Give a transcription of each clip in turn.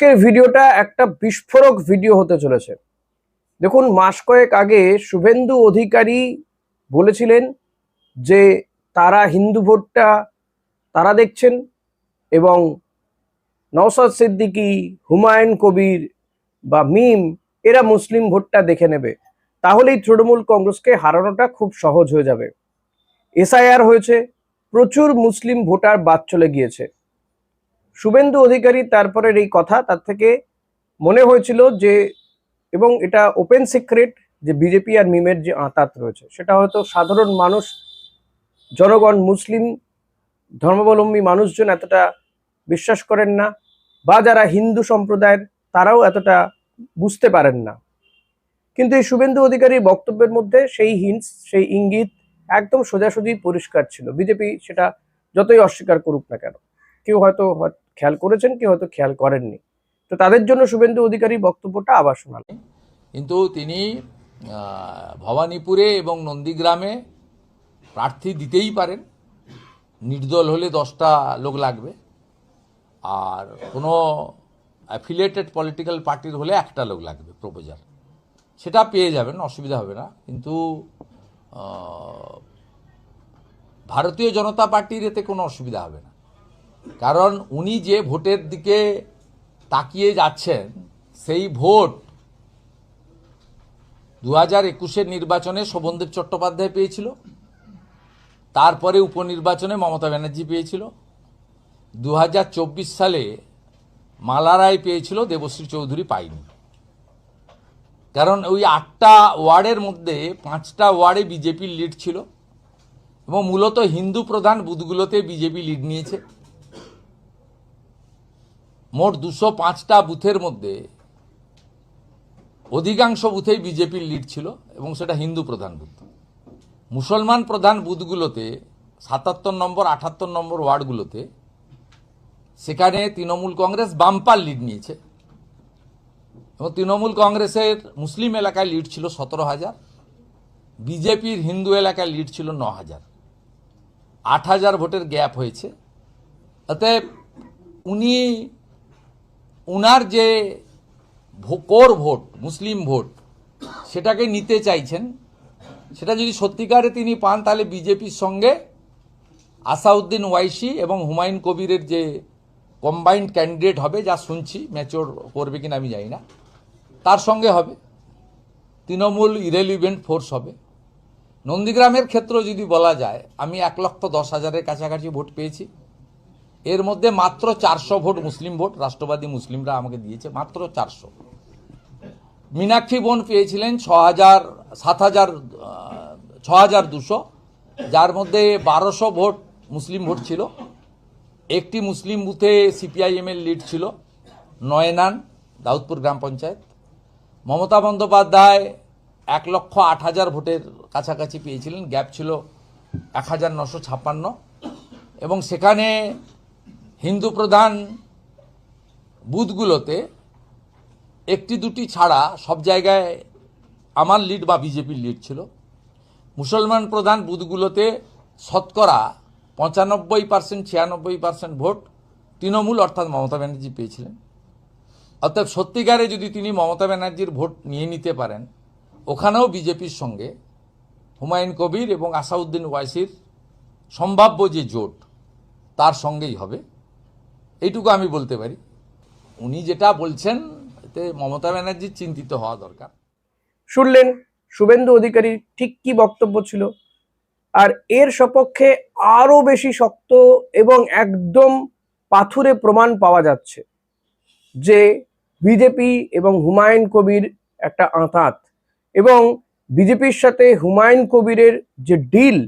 আজকের ভিডিওটা একটা বিস্ফোরক ভিডিও হতে চলেছে। দেখুন, মাস কয়েক আগে শুভেন্দু অধিকারী বলেছিলেন যে তারা হিন্দু ভোটটা তারা দেখছেন এবং নওশাদ সিদ্দিকী, হুমায়ুন কবির বা মিম এরা মুসলিম ভোটটা দেখে নেবে, তাহলেই তৃণমূল কংগ্রেসকে হারানোটা খুব সহজ হয়ে যাবে। এসআইআর হয়েছে, প্রচুর মুসলিম ভোটার বাদ চলে গিয়েছে। শুভেন্দু অধিকারী তারপরের এই কথা, তার থেকে মনে হয়েছিল যে, এবং এটা ওপেন সিক্রেট, যে বিজেপি আর মিমের যে আঁতাত রয়েছে সেটা হয়তো সাধারণ মানুষ, জনগণ, মুসলিম ধর্মাবলম্বী মানুষজন এতটা বিশ্বাস করেন না, বা যারা হিন্দু সম্প্রদায়ের তারাও এতটা বুঝতে পারেন না। কিন্তু এই শুভেন্দু অধিকারীর বক্তব্যের মধ্যে সেই হিন্টস, সেই ইঙ্গিত একদম সোজাসুজি পরিষ্কার ছিল। বিজেপি সেটা যতই অস্বীকার করুক না কেন, কেউ হয়তো খেয়াল করেছেন, কেউ হয়তো খেয়াল করেননি। তো তাদের জন্য শুভেন্দু অধিকারীর বক্তব্যটা আবার শোনালেন। কিন্তু তিনি ভবানীপুরে এবং নন্দীগ্রামে প্রার্থী দিতেই পারেন। নির্দল হলে 10টা লোক লাগবে, আর কোনো অ্যাফিলিয়েটেড পলিটিক্যাল পার্টির হলে 1টা লোক লাগবে প্রপোজার। সেটা পেয়ে যাবেন, অসুবিধা হবে না। কিন্তু ভারতীয় জনতা পার্টির এতে কোনো অসুবিধা হবে না, কারণ উনি যে ভোটের দিকে তাকিয়ে যাচ্ছেন সেই ভোট 2021-এর নির্বাচনে শোভনদেব চট্টোপাধ্যায় পেয়েছিল, তারপরে উপনির্বাচনে মমতা ব্যানার্জি পেয়েছিল, 2024 সালে মালা রায় পেয়েছিল, দেবশ্রী চৌধুরী পায়নি। কারণ ওই 8টা ওয়ার্ডের মধ্যে 5টা ওয়ার্ডে বিজেপির লিড ছিল এবং মূলত হিন্দু প্রধান বুথগুলোতে বিজেপি লিড নিয়েছে। মোট 205টা বুথের মধ্যে অধিকাংশ বুথেই বিজেপির লিড ছিল এবং সেটা হিন্দু প্রধান বুথ। মুসলমান প্রধান বুথগুলোতে 77 নম্বর 78 নম্বর ওয়ার্ডগুলোতে সেখানে তৃণমূল কংগ্রেস বাম্পার লিড নিয়েছে এবং তৃণমূল কংগ্রেসের মুসলিম এলাকায় লিড ছিল 17,000, বিজেপির হিন্দু এলাকায় লিড ছিল 9,000, 8,000 ভোটের গ্যাপ হয়েছে। অতএব উনি উনার যে কোর ভোট, মুসলিম ভোট, সেটাকে নিতে চাইছেন। সেটা যদি সত্যিকারে তিনি পান, তাহলে বিজেপির সঙ্গে আসাউদ্দিন ওয়াইসি এবং হুমায়ুন কবিরের যে কম্বাইন্ড ক্যান্ডিডেট হবে, যা শুনছি, ম্যাচিওর করবে কিনা আমি জানি না, তার সঙ্গে হবে। তৃণমূল ইরেলিভেন্ট ফোর্স হবে। নন্দীগ্রামের ক্ষেত্র যদি বলা যায়, আমি 1,10,000-এর কাছাকাছি ভোট পেয়েছি। এর মধ্যে মাত্র 400 ভোট মুসলিম ভোট, রাষ্ট্রবাদী মুসলিমরা আমাকে দিয়েছে মাত্র 400। মীনাক্ষী বোন পেয়েছিলেন 6,200, যার মধ্যে 1200 ভোট মুসলিম ভোট ছিল। একটি মুসলিম বুথে সিপিআইএমের লিড ছিল, নয়নান, দাউদপুর গ্রাম পঞ্চায়েত। মমতা বন্দ্যোপাধ্যায় 1,08,000 ভোটের কাছাকাছি পেয়েছিলেন, গ্যাপ ছিল 1,956, এবং সেখানে হিন্দু প্রধান বুথগুলোতে একটি দুটি ছাড়া সব জায়গায় আমার লিড বা বিজেপির লিড ছিল। মুসলমান প্রধান বুথগুলোতে শতকরা 95%, 96% ভোট তৃণমূল অর্থাৎ মমতা ব্যানার্জি পেয়েছিলেন। অর্থাৎ সত্যিকারে যদি তিনি মমতা ব্যানার্জির ভোট নিয়ে নিতে পারেন, ওখানেও বিজেপির সঙ্গে হুমায়ুন কবির এবং আসাউদ্দিন ওয়াইসির সম্ভাব্য যে জোট, তার সঙ্গেই হবে, এইটুকু আমি বলতে পারি। উনি যেটা বলছেন এতে মমতা ব্যানার্জির চিন্তিত হওয়া দরকার। শুনলেন শুভেন্দু অধিকারী ঠিক কি বক্তব্য ছিল, আর এর সপক্ষে আরো বেশি শক্ত এবং একদম পাথুরে প্রমাণ পাওয়া যাচ্ছে যে বিজেপি এবং হুমায়ুন কবির একটা আঁতাত, এবং বিজেপির সাথে হুমায়ুন কবিরের যে ডিল,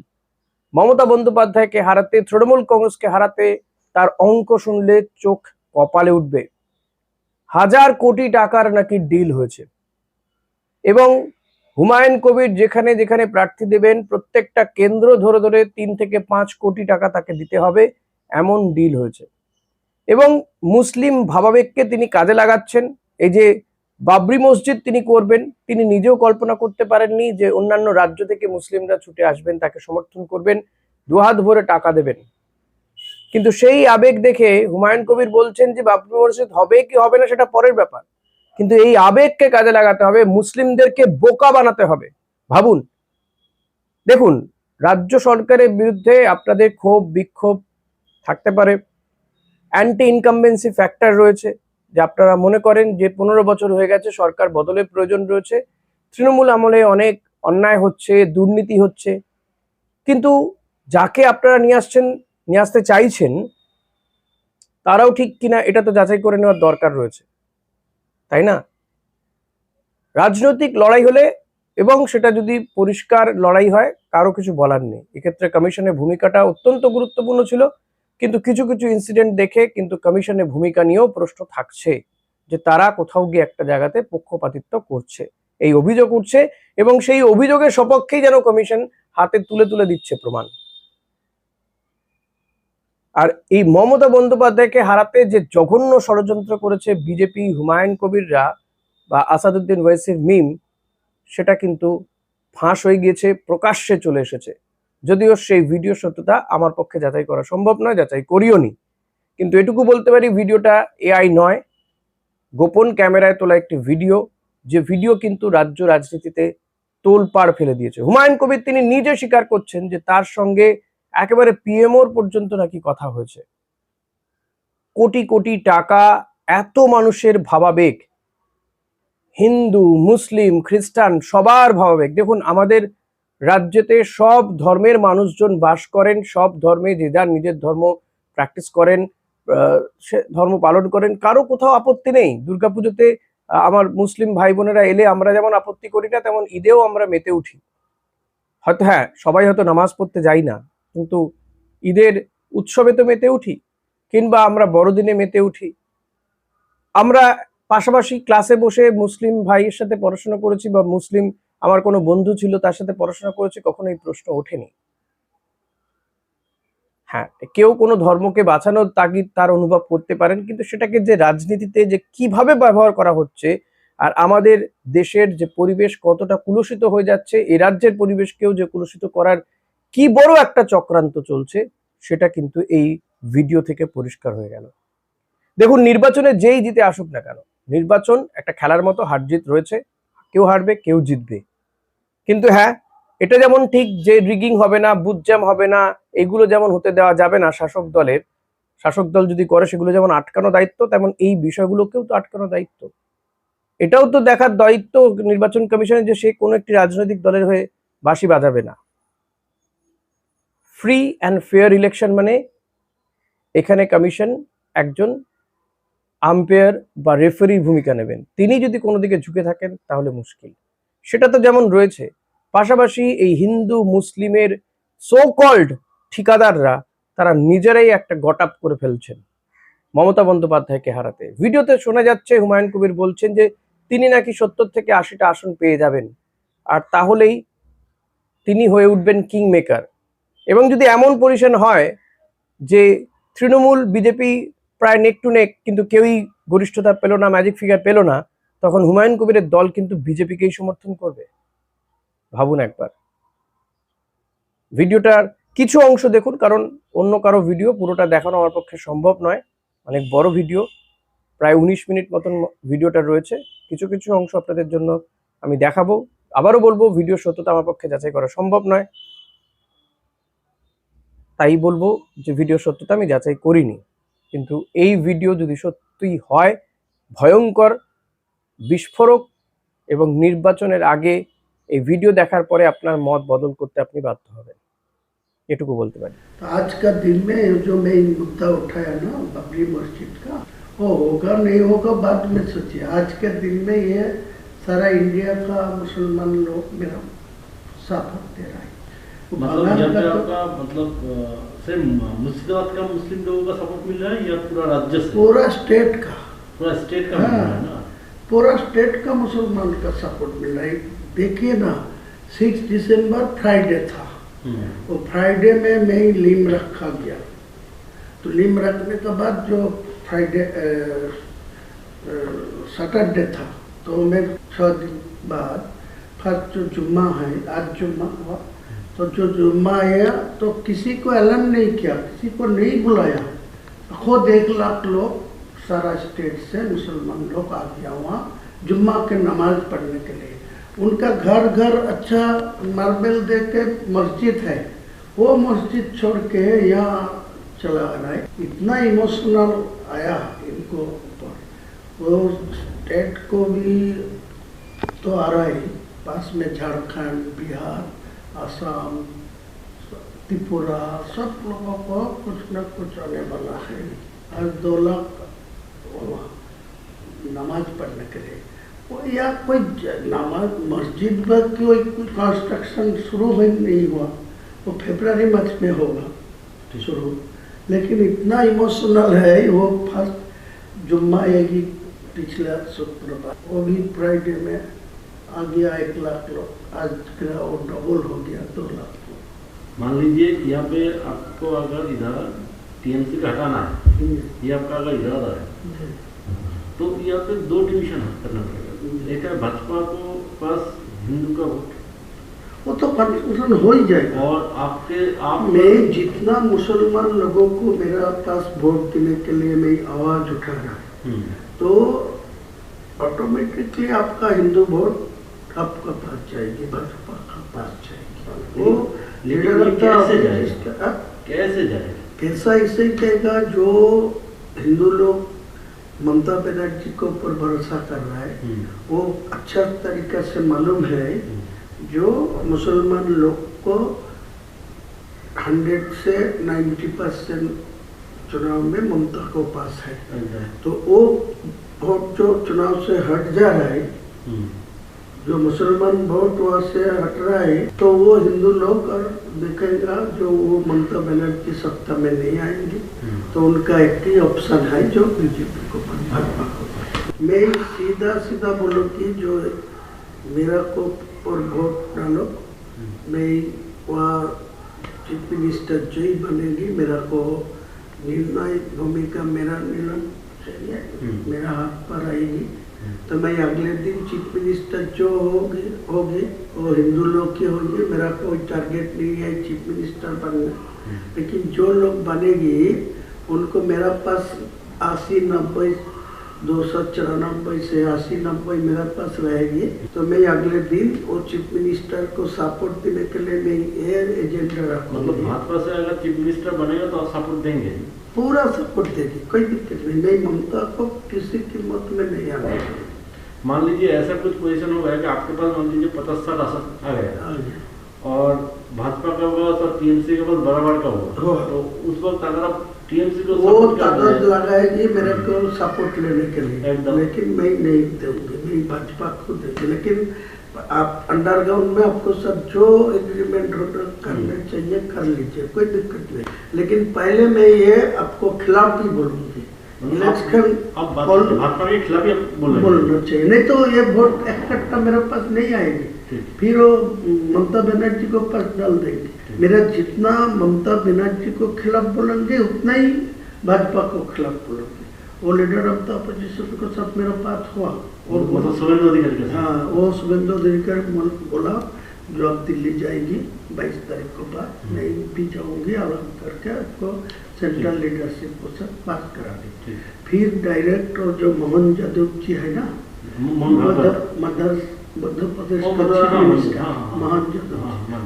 মমতা বন্দ্যোপাধ্যায়কে হারাতে, তৃণমূল কংগ্রেসকে হারাতে, তার অঙ্ক শুনলে চোখ কপালে উঠবে। 1,000 কোটি টাকার নাকি ডিল হয়েছে, এবং হুমায়ুন কবির যেখানে যেখানে প্রার্থী দেবেন প্রত্যেকটা কেন্দ্র ধরে ধরে 3 থেকে 5 কোটি টাকা তাকে দিতে হবে, এমন ডিল হয়েছে। এবং মুসলিম ভাবাবেগকে তিনি কাজে লাগাচ্ছেন। এই যে বাবরি মসজিদ তিনি করবেন, তিনি নিজেও কল্পনা করতে পারেননি যে অন্যান্য রাজ্য থেকে মুসলিমরা ছুটে আসবেন, তাকে সমর্থন করবেন, দুহাত ভরে টাকা দেবেন। কিন্তু সেই আবেগ দেখে হুমায়ুন কবির বলছেন যে বাবরি মসজিদ হবে কি হবে না সেটা পরের ব্যাপার, কিন্তু এই আবেগকে কাজে লাগাতে হবে, মুসলিমদেরকে বোকা বানাতে হবে। ভাবুন, দেখুন, রাজ্য সরকারের বিরুদ্ধে আপনাদের ক্ষোভ বিক্ষোভ থাকতে পারে, অ্যান্টি ইনকামবেন্সি ফ্যাক্টর রয়েছে, যে আপনারা মনে করেন যে 15 বছর হয়ে গেছে, সরকার বদলের প্রয়োজন রয়েছে, তৃণমূল আমলে অনেক অন্যায় হচ্ছে, দুর্নীতি হচ্ছে, কিন্তু যাকে আপনারা নিয়ে আসতে চাইছেন তারাও ঠিক কিনা এটা তো যাচাই করে নেওয়ার দরকার রয়েছে, তাই না? রাজনৈতিক লড়াই হলে এবং সেটা যদি পরিষ্কার লড়াই হয়, কারো কিছু বলার নেই। এক্ষেত্রে কমিশনের ভূমিকাটা অত্যন্ত গুরুত্বপূর্ণ ছিল, কিন্তু কিছু কিছু ইনসিডেন্ট দেখে কিন্তু কমিশনের ভূমিকা নিয়েও প্রশ্ন থাকছে, যে তারা কোথাও গিয়ে একটা জায়গাতে পক্ষপাতিত্ব করছে, এই অভিযোগ উঠছে, এবং সেই অভিযোগের সপক্ষেই যেন কমিশন হাতে তুলে তুলে দিচ্ছে প্রমাণ। আর এই মমতা বন্দ্যোপাধ্যায়কে হারাতে যে জঘন্য ষড়যন্ত্র করেছে বিজেপি, হুমায়ুন কবিররা বা আসাদুদ্দিন ওয়াইসির মিম, সেটা কিন্তু ফাঁস হয়ে গিয়েছে, প্রকাশ্যে চলে এসেছে। যদিও সেই ভিডিও সত্যতা আমার পক্ষে যাচাই করা সম্ভব নয়, যাচাই করিও নি, কিন্তু এটুকু বলতে পারি ভিডিওটা এআই নয়, গোপন ক্যামেরায় তোলা একটি ভিডিও, যে ভিডিও কিন্তু রাজ্য রাজনীতিতে তোলপাড় ফেলে দিয়েছে। হুমায়ুন কবির তিনি নিজে স্বীকার করছেন যে তার সঙ্গে একেবারে পিএমওর পর্যন্ত নাকি কথা হয়েছে। কোটি কোটি টাকা, এত মানুষের ভাবাবেগ, হিন্দু মুসলিম খ্রিস্টান সবার ভাবাবেগ। দেখুন, আমাদের রাজ্যেতে সব ধর্মের মানুষজন বাস করেন, সব ধর্মে যে যার নিজের ধর্ম প্র্যাকটিস করেন, সে ধর্ম পালন করেন, কারো কোথাও আপত্তি নেই। দুর্গাপুজোতে আমার মুসলিম ভাই বোনেরা এলে আমরা যেমন আপত্তি করি না, তেমন ঈদেও আমরা মেতে উঠি। হয়তো হ্যাঁ, সবাই হয়তো নামাজ পড়তে যাই না, কিন্তু ঈদের উৎসবে তো মেতে উঠি, কিংবা আমরা বড়দিনে মেতে উঠি। আমরা পাশাপাশি ক্লাসে বসে মুসলিম ভাইয়ের সাথে পড়াশোনা করেছি, বা মুসলিম আমার কোনো বন্ধু ছিল তার সাথে পড়াশোনা করেছি, কখনো এই প্রশ্ন ওঠেনি। হ্যাঁ, কেউ কোনো ধর্মকে বাঁচানোর তাগিদ তার অনুভব করতে পারেন, কিন্তু সেটাকে যে রাজনীতিতে যে কিভাবে ব্যবহার করা হচ্ছে, আর আমাদের দেশের যে পরিবেশ কতটা কুলুষিত হয়ে যাচ্ছে, এই রাজ্যের পরিবেশকেও যে কুলুষিত করার কি বড় একটা চক্রান্ত চলছে, সেটা কিন্তু এই ভিডিও থেকে পরিষ্কার হয়ে গেল। দেখুন, নির্বাচনে যেই জিতে আসুক না কেন, নির্বাচন একটা খেলার মতো, হার জিত রয়েছে, কেউ হারবে কেউ জিতবে। কিন্তু হ্যাঁ, এটা যেমন ঠিক যে রিগিং হবে না, বুথ জ্যাম হবে না, এগুলো যেমন হতে দেওয়া যাবে না শাসক দল যদি করে সেগুলো যেমন আটকানো দায়িত্ব, তেমন এই বিষয়গুলোকেও তো আটকানো দায়িত্ব। এটাও তো দেখার দায়িত্ব নির্বাচন কমিশনের, যে সে কোনো একটি রাজনৈতিক দলের হয়ে বাঁশি বাজাবে না। ফ্রি অ্যান্ড ফেয়ার ইলেকশন মানে এখানে কমিশন একজন আম্পায়ার বা রেফারির ভূমিকা নেবেন, তিনি যদি কোনো দিকে ঝুঁকে থাকেন তাহলে মুশকিল। সেটা তো যেমন রয়েছে, পাশাপাশি এই হিন্দু মুসলিমের সো কল্ড ঠিকাদাররা তারা নিজেরাই একটা গট আপ করে ফেলছেন মমতা বন্দ্যোপাধ্যায়কে হারাতে। ভিডিওতে শোনা যাচ্ছে হুমায়ুন কবির বলছেন যে তিনি নাকি 70 থেকে 80টা আসন পেয়ে যাবেন, আর তাহলেই তিনি হয়ে উঠবেন কিং মেকার। এবং যদি এমন পজিশন হয় যে তৃণমূল বিজেপি প্রায় নেক টু নেক, কিন্তু কেউই গরিষ্ঠতা পেল না, ম্যাজিক ফিগার পেল না, তখন হুমায়ুন কবিরের দল কিন্তু বিজেপিকেই সমর্থন করবে। ভাবুন একবার। ভিডিওটার কিছু অংশ দেখুন, কারণ অন্য কারো ভিডিও পুরোটা দেখানো আমার পক্ষে সম্ভব নয়, অনেক বড় ভিডিও, প্রায় 19 মিনিট মতন ভিডিওটা রয়েছে। কিছু কিছু অংশ আপনাদের জন্য আমি দেখাবো। আবারও বলবো, ভিডিও সত্যতা আমার পক্ষে যাচাই করা সম্ভব নয়, তাই বলবো যে ভিডিও সত্যতা আমি যাচাই করিনি। কিন্তু এই ভিডিও যদি সত্যিই হয়, ভয়ঙ্কর, বিস্ফোরক, এবং নির্বাচনের আগে এই ভিডিও দেখার পরে আপনার মত বদল করতে আপনি বাধ্য হবেন, এটুকু বলতে পারি। आज का दिन में जो मैं मुद्दा उठाया ना बाबरी मस्जिद का, वो होगा नहीं होगा बाद में सोचिए। आज के दिन में ये सारा इंडिया का मुसलमान लोग मेरा सपोर्ट दे रहा है। मतलब यहाँ पे आपका मतलब सिर्फ मुर्शिदाबाद का मुस्लिम लोगों का सपोर्ट मिल रहा है या पूरा राज्य से? पूरा स्टेट का मिल रहा है ना? पूरा स्टेट का मुसलमान का सपोर्ट मिल रहा है। देखिए ना, 6 दिसंबर फ्राइडे था, वो फ्राइडे में मैं ही लीम रखा गया, तो लीम रखने के बाद जो फ्राइडे सैटरडे था, तो मैं 6 दिन बाद फर्स्ट जो जुम्मा है, आज जुम्मा हुआ, तो जो जुम्मा आया तो किसी को ऐलान नहीं किया, किसी को नहीं बुलाया, खुद 1 लाख लोग सारा स्टेट से मुसलमान लोग आ गया वहाँ जुम्मा के नमाज पढ़ने के लिए। उनका घर घर अच्छा मार्बल दे के मस्जिद है, वो मस्जिद छोड़ के यहाँ चला रहा है। इतना इमोशनल आया इनको ऊपर, वो स्टेट को भी तो आ रहा है, पास में झारखंड, बिहार, असम, त्रिपुरा, सब लोगों को कुछ न कुछ आने वाला है। आज 2 लाख नमाज पढ़ने के लिए वो या कोई नमाज मस्जिद में कोई कंस्ट्रक्शन शुरू ही नहीं हुआ, वो फरवरी मंथ में होगा शुरू। लेकिन इतना इमोशनल है वो। फर्स्ट जुम्मा आएगी पिछला शुक्रवार, वो भी फ्राइडे में आ गया 1 लाख लोग, आज वो डबल हो गया 2 लाख। मान लीजिए यहाँ पे आपको अगर इधर टीएमसी का हटाना है, ये आपका अगर इरादा है, तो यहाँ पे 2 डिवीजन करना पड़ेगा। एक है भाजपा को पास हिंदू का वोट, वो तो कन्फ्यूजन हो ही जाएगा। और आप मैं जितना मुसलमान लोगों को मेरा पास वोट देने के लिए मैं आवाज उठा रहा है, तो ऑटोमेटिकली आपका हिंदू वोट आपका पास जाएगी, भाजपा का पास जाएगी। वो कैसे जाएगा? कैसा इसे कहेगा जो हिंदू लोग ममता बनर्जी के ऊपर भरोसा कर रहा है, वो अच्छा तरीका से मालूम है जो मुसलमान लोग को 100 से 90% चुनाव में ममता को पास है, तो वो वोट जो चुनाव से हट जा रहा है, जो मुसलमान वोट वहाँ से हट रहा है, तो वो हिंदू लोग और देखेगा जो वो ममता बनर्जी सत्ता में नहीं आएंगे, तो उनका एक ही ऑप्शन है जो बीजेपी को, भाजपा को। मैं सीधा बोलूँ कि जो मेरा को और वोट डालो, मैं वहाँ चीफ मिनिस्टर जो ही बनेगी, मेरा को निर्णायक भूमिका मेरा निर्णय चाहिए, मेरा हाथ पर आएगी, तो मैं अगले दिन चीफ मिनिस्टर जो होगी वो हिंदू लोग की होगी। मेरा कोई टारगेट नहीं है चीफ मिनिस्टर बनना, लेकिन जो लोग बनेगी उनको मेरा पास 80-90 294 से 80-90 मेरे पास रहेगी, तो मैं अगले दिन वो चीफ मिनिस्टर को सपोर्ट देने के लिए मैं ये एजेंडा रखूँगा। मतलब भाजपा से अगर चीफ मिनिस्टर बनेगा तो आप सपोर्ट देंगे? पूरा सपोर्ट देगी, कोई दिक्कत नहीं। मैं ममता को किसी कीमत में नहीं आने। मान लीजिए ऐसा कुछ पोजीशन हो गया कि आपके पास मान लीजिए 50-60 आ गया और भाजपा का होगा और टीएमसी के पास बराबर का होगा, तो उस वक्त अगर आप टीएमसी को वो ताकत लगाएगी मेरे को सपोर्ट लेने के लिए, लेकिन मैं नहीं दूंगी, मैं भाजपा को देंगे। लेकिन आप अंडरग्राउंड में आपको सब जो एग्रीमेंट करने चाहिए कर लीजिए, कोई दिक्कत नहीं। लेकिन पहले मैं ये आपको खिलाफ ही बोलूंगी, इलेक्शन भाजपा के खिलाफ ही बोलना चाहिए, नहीं तो ये वोट इकट्ठा मेरे पास नहीं आएगी, फिर वो ममता बनर्जी को पास डाल देंगे। मेरा जितना ममता बनर्जी को खिलाफ बोलेंगे उतना ही भाजपा को खिलाफ बोलेंगे। वो लीडर ऑफ द अपोजिशन को साथ मेरा बात हुआ, और मतलब शुभेंदु अधिकारी, हाँ वो शुभेंदु अधिकारी बोला जो अब दिल्ली जाएगी 22 तारीख को बाद, मैं भी जाऊंगी, आराम करके आपको सेंट्रल लीडरशिप को साथ बात करा दी। फिर डायरेक्ट और जो मोहन यादव जी है ना, मध्य प्रदेश का चीफ मिनिस्टर मोहन यादव,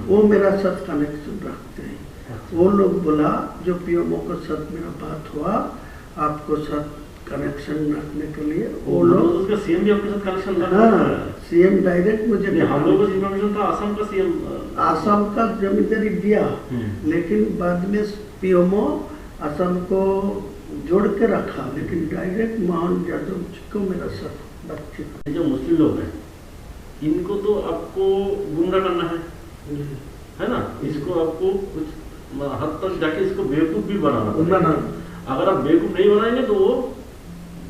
वो मेरा साथ कनेक्शन रखते हैं। वो लोग बोला जो पीएमओ के साथ मेरा बात हुआ आपको साथ कनेक्शन रखने के लिए, वो लोग उसका सीएम भी आपके साथ कनेक्शन रखा। हाँ, सीएम डायरेक्ट मुझे, हम लोगों को इन्फॉर्मेशन था आसाम का सीएम, आसाम का जमींदारी दिया, लेकिन बाद में पीएमओ असम को जोड़ के रखा, लेकिन डायरेक्ट मोहन यादव जी को मेरा साथ बातचीत। जो मुस्लिम लोग हैं इनको तो आपको गुमराह करना है ना, इसको आपको कुछ हद तक जाके इसको बेवकूफ भी बनाना। अगर आप बेवकूफ नहीं बनाएंगे तो वो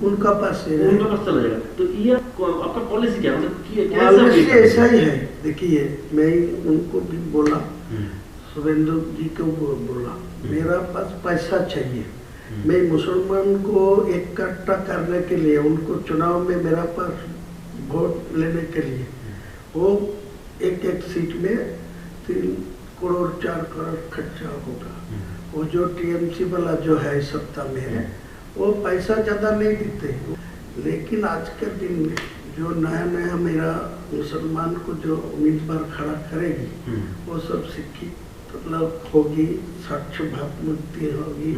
उनका पास चला जाएगा। तो ये आपका पॉलिसी क्या पॉलिसी ऐसा ही है। देखिए मैं उनको भी बोला, शुभेंदु जी को बोला मेरा पास पैसा चाहिए, मैं मुसलमान को इकट्ठा करने के लिए, उनको चुनाव में मेरा पास वोट लेने के लिए, वो एक सीट में करोड़ 4 करोड़ खर्चा होगा। वो जो टीएमसी वाला जो है सत्ता में है वो पैसा ज़्यादा नहीं देते, लेकिन आज के दिन में जो नया नया मेरा मुसलमान को जो उम्मीदवार खड़ा करेगी वो सब शिक्षित मतलब होगी, स्वच्छ भावमूर्ति होगी,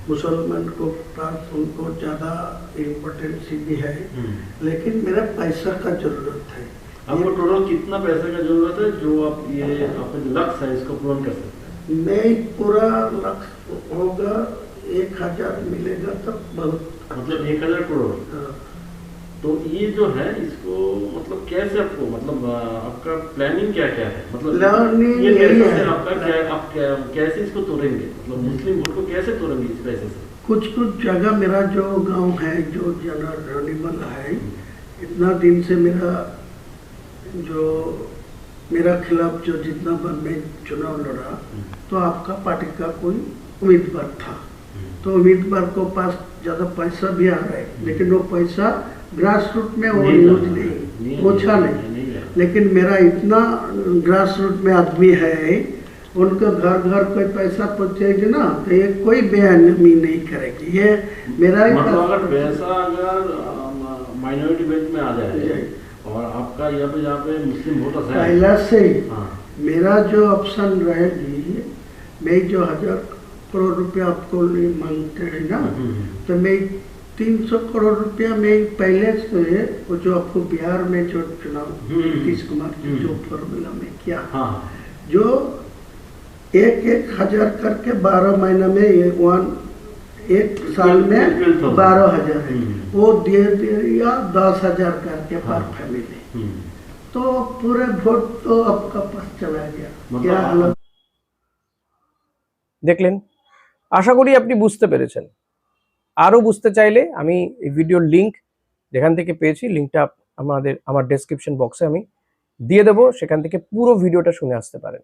मुसलमान को पास उनको ज़्यादा इम्पोर्टेंस भी है, लेकिन मेरा पैसा का जरूरत है। आपको टोटल कितना पैसे का जरूरत है जो आप ये अपने लक्ष्य है इसको पूर्ण कर सकते हैं? नहीं, पूरा लक्ष्य होगा 1000 मिलेगा तब बहुत, मतलब 1000 करोड़। हाँ। तो ये जो है इसको मतलब कैसे आपको मतलब आपका प्लानिंग क्या क्या है, मतलब प्लानिंग ये यही पैसे से है। आपका क्या आप कैसे इसको तोड़ेंगे, मतलब मुस्लिम वोट को कैसे तोड़ेंगे इस पैसे से? कुछ कुछ जगह मेरा जो गांव है जो जनरल है, इतना दिन से मेरा खिलाफ जो जितना बार मैं चुनाव लड़ा तो आपका पार्टी का कोई उम्मीदवार था, तो उम्मीदवार को पास ज़्यादा पैसा भी आ रहा है, लेकिन वो पैसा ग्रास रूट में वो यूज नहीं पहुँचा नहीं। लेकिन मेरा इतना ग्रास रूट में आदमी है, उनको घर घर कोई पैसा पहुँचेगी ना तो ये कोई बेअदबी नहीं करेगी। ये मेरा मतलब अगर पैसा अगर माइनॉरिटी बेल्ट में आ जाए और आपका यहाँ पे मुस्लिम वोटर्स है पहला से ही हाँ। मेरा जो ऑप्शन रहेगी, मैं जो 1000 करोड़ रुपया आपको नहीं मांगते हैं ना, तो मैं 300 करोड़ रुपया में पहले से वो जो आपको बिहार में जो चुनाव नीतीश कुमार की जो फॉर्मूला में किया, जो 1,000 करके 12 महीना में एक साल में 12,000 है, वो दे दिया 10,000 करके पर फैमिली, तो पूरे वोट तो आपका पास चला गया। क्या हालत। দেখলেন, আশা করি আপনি বুঝতে পেরেছেন। আরো বুঝতে চাইলে আমি এই ভিডিওর লিংক যেখান থেকে পেয়েছি, লিংকটা আমার ডেসক্রিপশন বক্সে আমি দিয়ে দেবো, সেখান থেকে পুরো ভিডিওটা শুনে আসতে পারেন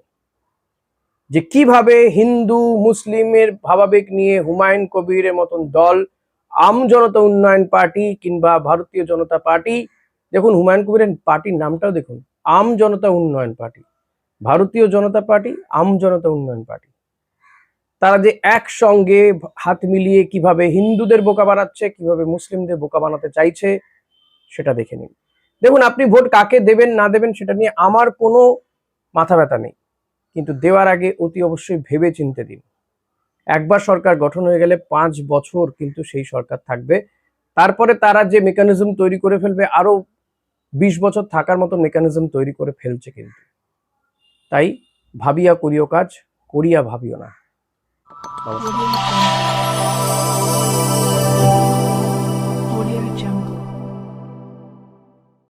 যে কিভাবে হিন্দু মুসলিমের ভাবাবেগ নিয়ে হুমায়ুন কবিরের মতন দল, আম জনতা উন্নয়ন পার্টি কিংবা ভারতীয় জনতা পার্টি, দেখুন হুমায়ুন কবিরের পার্টির নামটাও দেখুন, আম জনতা উন্নয়ন পার্টি, ভারতীয় জনতা পার্টি, আম জনতা উন্নয়ন পার্টি, তারা যে একসঙ্গে হাত মিলিয়ে কিভাবে হিন্দুদের বোকা বানাচ্ছে, কিভাবে মুসলিমদের বোকা বানাতে চাইছে সেটা দেখে নিন। দেখুন, আপনি ভোট কাকে দেবেন না দেবেন সেটা নিয়ে আমার কোনো মাথা ব্যথা নেই, কিন্তু দেওয়ার আগে অতি অবশ্যই ভেবে চিন্তে দিন। একবার সরকার গঠন হয়ে গেলে 5 বছর কিন্তু সেই সরকার থাকবে, তারপরে তারা যে মেকানিজম তৈরি করে ফেলবে, আরো 20 বছর থাকার মতো মেকানিজম তৈরি করে ফেলছে কিন্তু। তাই ভাবিয়া করিও কাজ, করিয়া ভাবিও না। নমস্কার।